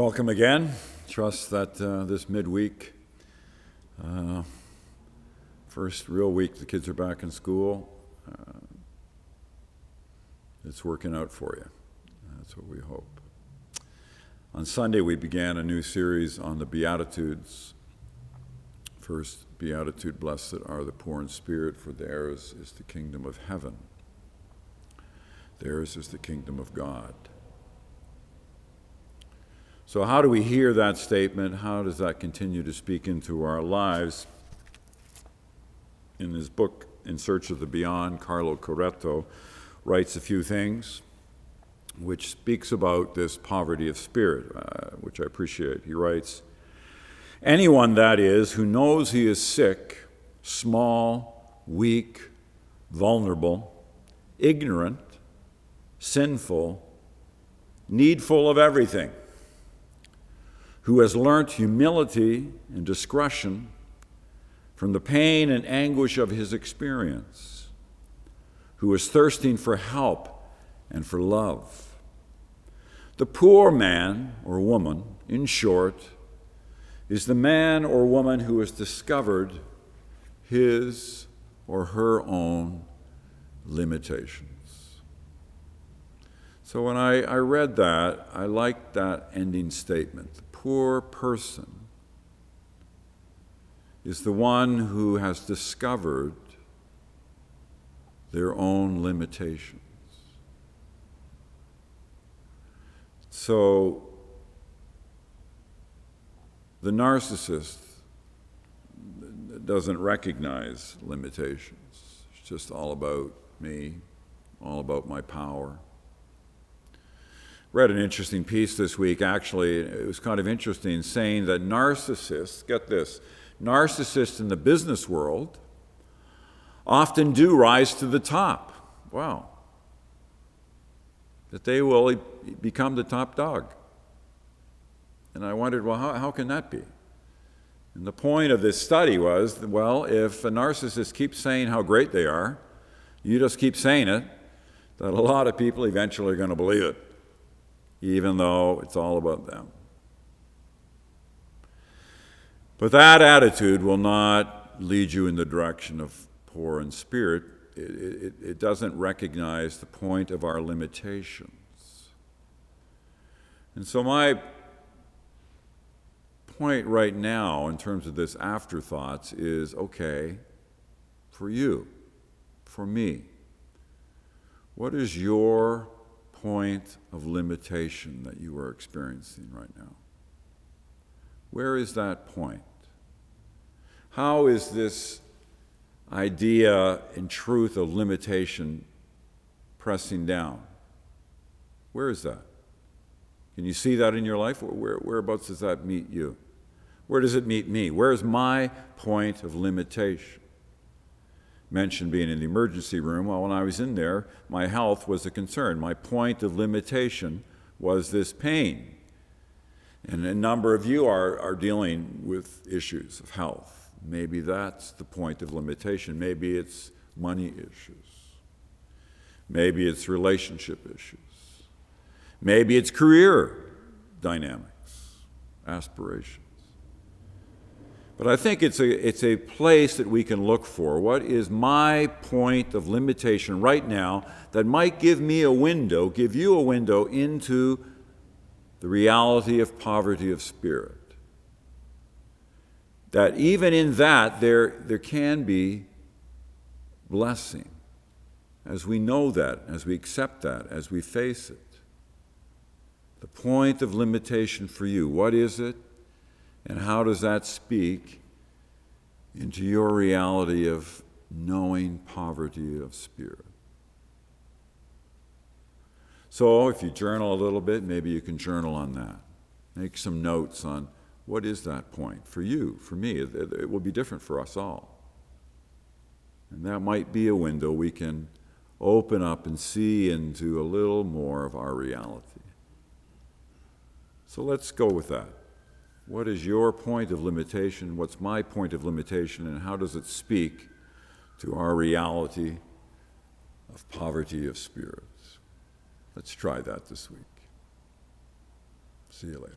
Welcome again. Trust that this midweek, first real week the kids are back in school, it's working out for you. That's what we hope. On Sunday we began a new series on the Beatitudes. First Beatitude, blessed are the poor in spirit, for theirs is the kingdom of heaven. Theirs is the kingdom of God. So how do we hear that statement? How does that continue to speak into our lives? In his book, In Search of the Beyond, Carlo Coretto writes a few things which speaks about this poverty of spirit, which I appreciate. He writes, anyone, that is, who knows he is sick, small, weak, vulnerable, ignorant, sinful, needful of everything, who has learnt humility and discretion from the pain and anguish of his experience, who is thirsting for help and for love. The poor man or woman, in short, is the man or woman who has discovered his or her own limitations. So when I read that, I liked that ending statement. The poor person is the one who has discovered their own limitations. So the narcissist doesn't recognize limitations. It's just all about me, all about my power. Read an interesting piece this week, actually. It was kind of interesting, saying that narcissists, get this, narcissists in the business world often do rise to the top. Wow. That they will become the top dog. And I wondered, well, how can that be? And the point of this study was, well, if a narcissist keeps saying how great they are, you just keep saying it, that a lot of people eventually are going to believe it, even though it's all about them. But that attitude will not lead you in the direction of poor in spirit. It doesn't recognize the point of our limitations. And so my point right now in terms of this afterthoughts is, okay, for you, for me, what is your point of limitation that you are experiencing right now? Where is that point? How is this idea and truth of limitation pressing down? Where is that? Can you see that in your life? Whereabouts does that meet you? Where does it meet me? Where is my point of limitation? Mentioned being in the emergency room. Well, when I was in there, my health was a concern. My point of limitation was this pain. And a number of you are dealing with issues of health. Maybe that's the point of limitation. Maybe it's money issues. Maybe it's relationship issues. Maybe it's career dynamics, aspirations. But I think it's a place that we can look for. What is my point of limitation right now that might give me a window, give you a window into the reality of poverty of spirit? That even in that, there can be blessing as we know that, as we accept that, as we face it. The point of limitation for you, what is it? And how does that speak into your reality of knowing poverty of spirit? So if you journal a little bit, maybe you can journal on that. Make some notes on what is that point for you, for me. It will be different for us all. And that might be a window we can open up and see into a little more of our reality. So let's go with that. What is your point of limitation? What's my point of limitation? And how does it speak to our reality of poverty of spirit? Let's try that this week. See you later.